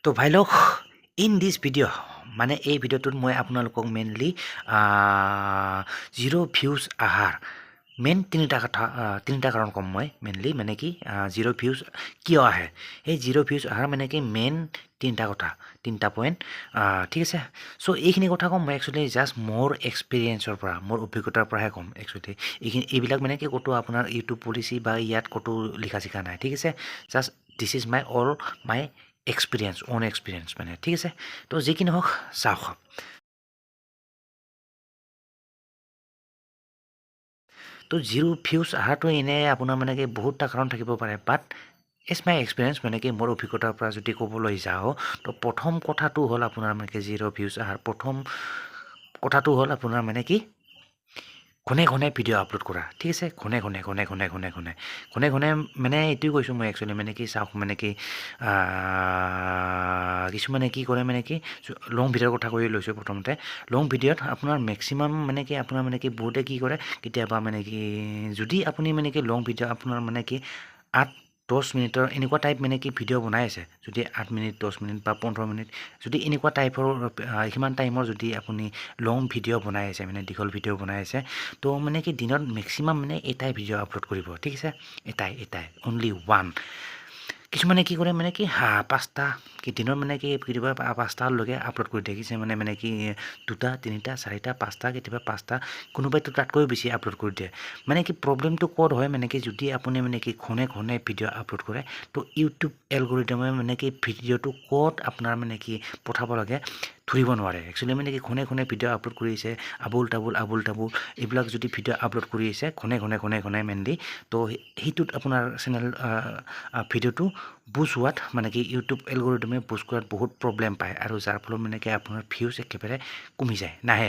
তো ভাই লোক ইন দিছ ভিডিঅ' মানে এই ভিডিঅ'টোত মই আপোনালোকক মেইনলি জিৰ' ভিউজ আহাৰ মেইন তিনিটা কাৰণ ক'ম মই মেইনলি মানে কি জিৰ' ভিউজ কিয় আহে এই জিৰ' ভিউজ আহাৰ মানে কি মেইন তিনিটা পইণ্ট ঠিক আছে চ' এইখিনি কথা ক'ম মই একচুৱেলি জাষ্ট মোৰ এক্সপিৰিয়েঞ্চৰ পৰা মোৰ অভিজ্ঞতাৰ পৰাহে ক'ম একচুৱেলি এইবিলাক মানে কি ক'তো আপোনাৰ ইউটিউব পলিচি বা ইয়াত ক'তো লিখা চিখা নাই ঠিক আছে just this is my own experience মানে ঠিক আছে তো যি কি নহওক চাওক তো জিৰ' ভিউজ অহাটো এনেই আপোনাৰ মানে কি বহুতটা কাৰণ থাকিব পাৰে বাট ইটছ মাই এক্সপিৰিয়েঞ্চ মানে কি মোৰ অভিজ্ঞতাৰ পৰা যদি ক'বলৈ যাওঁ তো প্ৰথম কথাটো হ'ল আপোনাৰ মানে কি জিৰ' ভিউজ অহাৰ প্ৰথম কথাটো হ'ল আপোনাৰ মানে কি ঘনে ভিডিঅ' আপলোড কৰা ঠিক আছে ঘনে মানে এইটোৱে কৈছোঁ মই একচুৱেলি মানে কি চাওক মানে কি কিছুমানে কি কৰে মানে কি লং ভিডিঅ'ৰ কথা কৈ লৈছোঁ প্ৰথমতে লং ভিডিঅ'ত আপোনাৰ মেক্সিমাম মানে কি আপোনাৰ মানে কি বহুতে কি কৰে কেতিয়াবা মানে কি যদি আপুনি মানে কি লং ভিডিঅ' আপোনাৰ মানে কি 8-10 মিনিটৰ এনেকুৱা টাইপ মানে কি ভিডিঅ' বনাই আছে যদি 8 মিনিট 10 মিনিট বা 15 মিনিট যদি এনেকুৱা টাইপৰ সিমান টাইমৰ যদি আপুনি লং ভিডিঅ' বনাই আছে মানে দীঘল ভিডিঅ' বনাই আছে তো মানে কি দিনত মেক্সিমাম মানে এটাই ভিডিঅ' আপলোড কৰিব ঠিক আছে এটাই অনলি ওৱান কিছুমানে কি কৰে মানে কি 5টা দিনত মানে কি কেতিয়াবা 5টালৈকে আপলোড কৰি দিয়ে কিছুমানে মানে কি 2টা 3টা 4টা 5টা কেতিয়াবা 5টা কোনোবাইতো তাতকৈ বেছি আপলোড কৰি দিয়ে মানে কি প্ৰব্লেমটো ক'ত হয় মানে কি যদি আপুনি মানে কি ঘনে ভিডিঅ' আপলোড কৰে তো ইউটিউব এলগৰিদমে মানে কি ভিডিঅ'টো ক'ত আপোনাৰ মানে কি পঠাব লাগে ধৰিব নোৱাৰে একচুৱেলি মানে কি ঘনে ভিডিঅ' আপলোড কৰি আছে আবুল তাবুল এইবিলাক যদি ভিডিঅ' আপলোড কৰি আছে ঘনে মেইনলি তো সেইটোত আপোনাৰ চেনেল ভিডিঅ'টো বুজ হোৱাত মানে কি ইউটিউব এলগৰিদমে বুজ কৰাত বহুত প্ৰব্লেম পায় আৰু যাৰ ফলত মানে কি আপোনাৰ ভিউজ একেবাৰে কমি যায় নাহে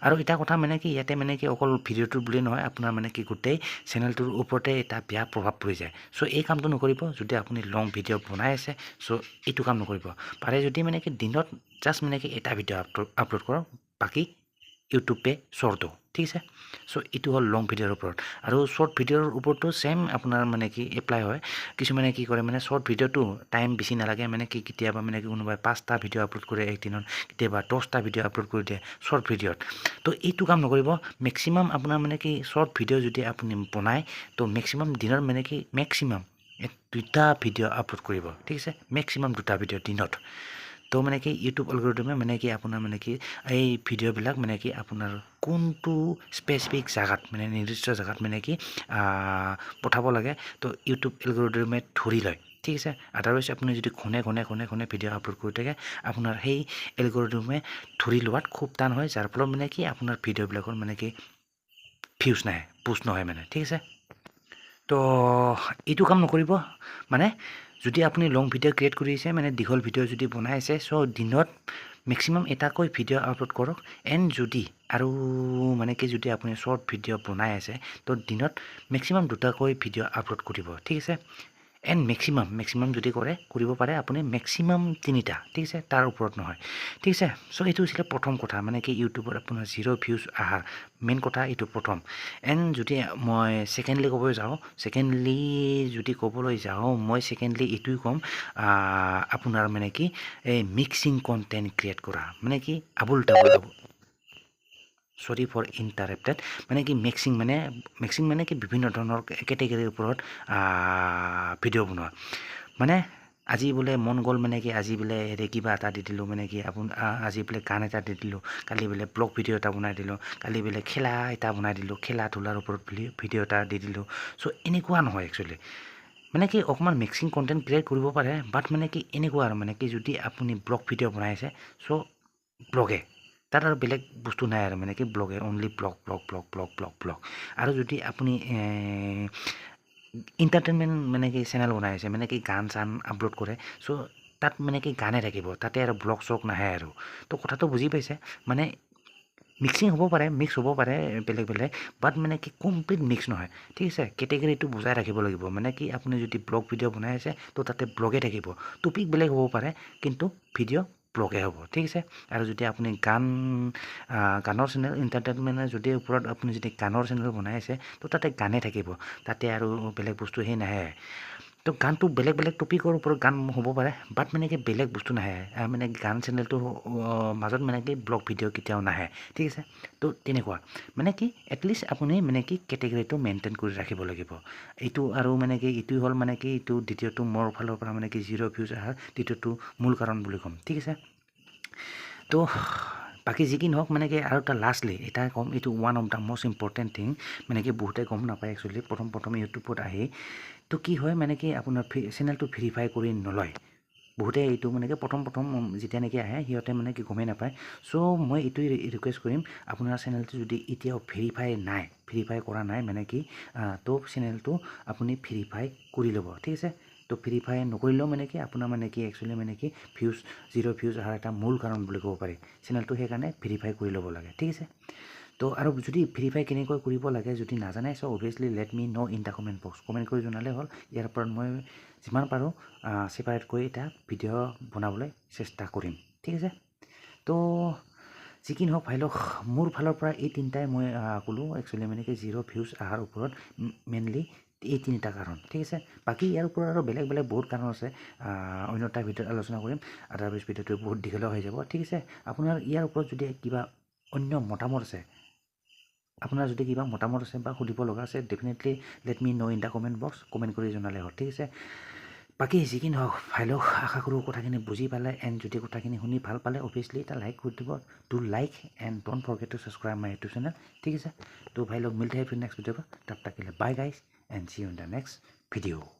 আৰু এটা কথা মানে কি ইয়াতে মানে কি অকল ভিডিঅ'টোৰ বুলি নহয় আপোনাৰ মানে কি গোটেই চেনেলটোৰ ওপৰতে এটা বেয়া প্ৰভাৱ পৰি যায় চ' এই কামটো নকৰিব যদি আপুনি লং ভিডিঅ' বনাই আছে চ' এইটো কাম নকৰিব পাৰে যদি মানে কি দিনত জাষ্ট মানে কি এটা ভিডিঅ' আপলোড কৰক বাকী ইউটিউবে শ্বৰ্টটো ঠিক আছে চ' এইটো হ'ল লং ভিডিঅ'ৰ ওপৰত আৰু শ্বৰ্ট ভিডিঅ'ৰ ওপৰতো ছেম আপোনাৰ মানে কি এপ্লাই হয় কিছুমানে কি কৰে মানে শ্বৰ্ট ভিডিঅ'টো টাইম বেছি নালাগে মানে কি কেতিয়াবা মানে কি কোনোবাই 5টা ভিডিঅ' আপলোড কৰে একদিনত কেতিয়াবা 10টা ভিডিঅ' আপলোড কৰি দিয়ে শ্বৰ্ট ভিডিঅ'ত তো এইটো কাম নকৰিব মেক্সিমাম আপোনাৰ মানে কি শ্বৰ্ট ভিডিঅ' যদি আপুনি বনায় তো মেক্সিমাম দিনত মানে কি মেক্সিমাম 2টা ভিডিঅ' আপলোড কৰিব ঠিক আছে মেক্সিমাম 2টা ভিডিঅ' দিনত তো মানে কি ইউটিউব এলগৰিদমে মানে কি আপোনাৰ মানে কি এই ভিডিঅ'বিলাক মানে কি আপোনাৰ কোনটো স্পেচিফিক জেগাত মানে নিৰ্দিষ্ট জেগাত মানে কি পঠাব লাগে তো ইউটিউব এলগৰিদমে ধৰি লয় ঠিক আছে আদাৰৱাইজ আপুনি যদি ঘনে ভিডিঅ' আপলোড কৰি থাকে আপোনাৰ সেই এলগৰিদমে ধৰি লোৱাত খুব টান হয় যাৰ ফলত মানে কি আপোনাৰ ভিডিঅ'বিলাকৰ মানে কি ভিউজ নাহে বুষ্ট নহয় মানে ঠিক আছে তো এইটো কাম নকৰিব মানে যদি আপুনি লং ভিডিঅ' ক্ৰিয়েট কৰিছে মানে দীঘল ভিডিঅ' যদি বনাই আছে চ' দিনত মেক্সিমাম এটাকৈ ভিডিঅ' আপলোড কৰক এণ্ড যদি আৰু মানে কি যদি আপুনি শ্বৰ্ট ভিডিঅ' বনাই আছে তো দিনত মেক্সিমাম 2টাকৈ ভিডিঅ' আপলোড কৰিব ঠিক আছে এণ্ড মেক্সিমাম যদি কৰিব পাৰে আপুনি মেক্সিমাম 3টা ঠিক আছে তাৰ ওপৰত নহয় ঠিক আছে চ' এইটো হৈছিলে প্ৰথম কথা মানে কি ইউটিউবত আপোনাৰ জিৰ' ভিউজ আহাৰ মেইন কথা এইটো প্ৰথম এণ্ড যদি মই ছেকেণ্ডলি ক'বলৈ যাওঁ মই এইটোৱে ক'ম আপোনাৰ মানে কি এই মিক্সিং কণ্টেণ্ট ক্ৰিয়েট কৰা মানে কি আবুল চৰি ফৰ ইণ্টাৰেপ্টেড মানে কি মিক্সিং মানে কি বিভিন্ন ধৰণৰ কেটেগৰীৰ ওপৰত ভিডিঅ' বনোৱা মানে আজি বোলে মন গ'ল মানে কি আজি বোলে কিবা এটা দি দিলোঁ মানে কি আজি বোলে গান এটা দি দিলোঁ কালি বোলে ব্লগ ভিডিঅ' এটা বনাই দিলোঁ কালি বোলে খেলা এটা বনাই দিলোঁ খেলা ধূলাৰ ওপৰত ভিডিঅ' এটা দি দিলোঁ চ' এনেকুৱা নহয় একচুৱেলি মানে কি অকণমান মিক্সিং কণ্টেণ্ট ক্ৰিয়েট কৰিব পাৰে বাট মানে কি এনেকুৱা আৰু মানে কি যদি আপুনি ব্লগ ভিডিঅ' বনাই আছে চ' ব্লগে তাত আৰু বেলেগ বস্তু নাই আৰু মানে কি ব্লগে অনলি ব্লগ আৰু যদি আপুনি এণ্টাৰটেইনমেণ্ট মানে কি চেনেল বনাই আছে মানে কি গান চান আপলোড কৰে চ' তাত মানে কি গানে থাকিব তাতে আৰু ব্লগ চগ নাহে আৰু তো কথাটো বুজি পাইছে মানে মিক্স হ'ব পাৰে বেলেগ বাট মানে কি কমপ্লিট মিক্স নহয় ঠিক আছে কেটেগৰীটো বুজাই ৰাখিব লাগিব মানে কি আপুনি যদি ব্লগ ভিডিঅ' বনাই আছে তো তাতে ব্লগে থাকিব টপিক বেলেগ হ'ব পাৰে কিন্তু ভিডিঅ' ব্লগে হ'ব ঠিক আছে আৰু যদি আপুনি গানৰ চেনেল এণ্টাৰটেইনমেণ্টৰ যদি ওপৰত আপুনি যদি গানৰ চেনেল বনাই আছে তো তাতে গানে থাকিব তাতে আৰু বেলেগ বস্তু নাহে তো গানটো বেলেগ বেলেগ টপিকৰ ওপৰত গান হ'ব পাৰে বাট মানে কি বেলেগ বস্তু নাহে মানে গান চেনেলটোৰ মাজত মানে কি ব্লগ ভিডিঅ' কেতিয়াও নাহে ঠিক আছে তো তেনেকুৱা মানে কি এটলিষ্ট আপুনি মানে কি কেটেগৰীটো মেইনটেইন কৰি ৰাখিব লাগিব এইটো আৰু মানে কি এইটো হ'ল মানে কি এইটো দ্বিতীয়টো মোৰ ফালৰ পৰা মানে কি 0 ভিউজ অহাৰ দ্বিতীয়টো মূল কাৰণ বুলি ক'ম ঠিক আছে তো বাকী যি কি নহওক মানে কি আৰু এটা লাষ্টলি এটা ক'ম এইটো one of the most important thing মানে কি বহুতে গম নাপায় একচুৱেলি প্ৰথম ইউটিউবত আহি তো কি হয় মানে কি আপোনাৰ চেনেলটো ভেৰিফাই কৰি নলয় বহুতে এইটো মানে কি প্ৰথম যেতিয়া নেকি আহে সিহঁতে মানে কি গমেই নাপায় চ' মই এইটোৱে ৰিকুৱেষ্ট কৰিম আপোনাৰ চেনেলটো যদি এতিয়াও ভেৰিফাই কৰা নাই মানে কি তো চেনেলটো আপুনি ভেৰিফাই কৰি ল'ব ঠিক আছে তো ভেৰিফাই নকৰিলেও মানে কি আপোনাৰ মানে কি একচুৱেলি মানে কি 0 ভিউজ অহাৰ এটা মূল কাৰণ বুলি ক'ব পাৰি চেনেলটো সেইকাৰণে ভেৰিফাই কৰি ল'ব লাগে ঠিক আছে তো আৰু যদি ভেৰিফাই কেনেকৈ কৰিব লাগে যদি নাজানে চ' অভিয়াছলি let me know' in the comment box comment কৰি জনালে হ'ল ইয়াৰ ওপৰত মই যিমান পাৰোঁ ছেপাৰেটকৈ এটা ভিডিঅ' বনাবলৈ চেষ্টা কৰিম ঠিক আছে তো যি কি নহওক ভাই লওক মোৰ ফালৰ পৰা এই তিনিটাই মই ক'লোঁ একচুৱেলি মানে কি 0 ভিউজ অহাৰ ওপৰত মেইনলি এই তিনিটা কাৰণ ঠিক আছে বাকী ইয়াৰ ওপৰত আৰু বেলেগ বহুত কাৰণ আছে অন্য এটা ভিডিঅ'ত আলোচনা কৰিম আদাৰৱাইজ ভিডিঅ'টো বহুত দীঘলীয়া হৈ যাব ঠিক আছে আপোনাৰ ইয়াৰ ওপৰত যদি কিবা অন্য মতামত আছে আপোনাৰ যদি কিবা মতামত আছে বা সুধিব লগা আছে definitely late me know' in the comment box comment কৰি জনালে হ'ল ঠিক আছে বাকী যি কি নহওক ভাই লওক আশা কৰোঁ কথাখিনি বুজি পালে এণ্ড যদি কথাখিনি শুনি ভাল পালে অভিয়াছলি এটা লাইক কৰি দিব to like and don't forget two subscribe my YouTube channel ঠিক আছে তো ভাই লওক মিলতে हैं फिर नेक्स्ट वीडियो पर तब तक के लिए bye guys and see you in the next video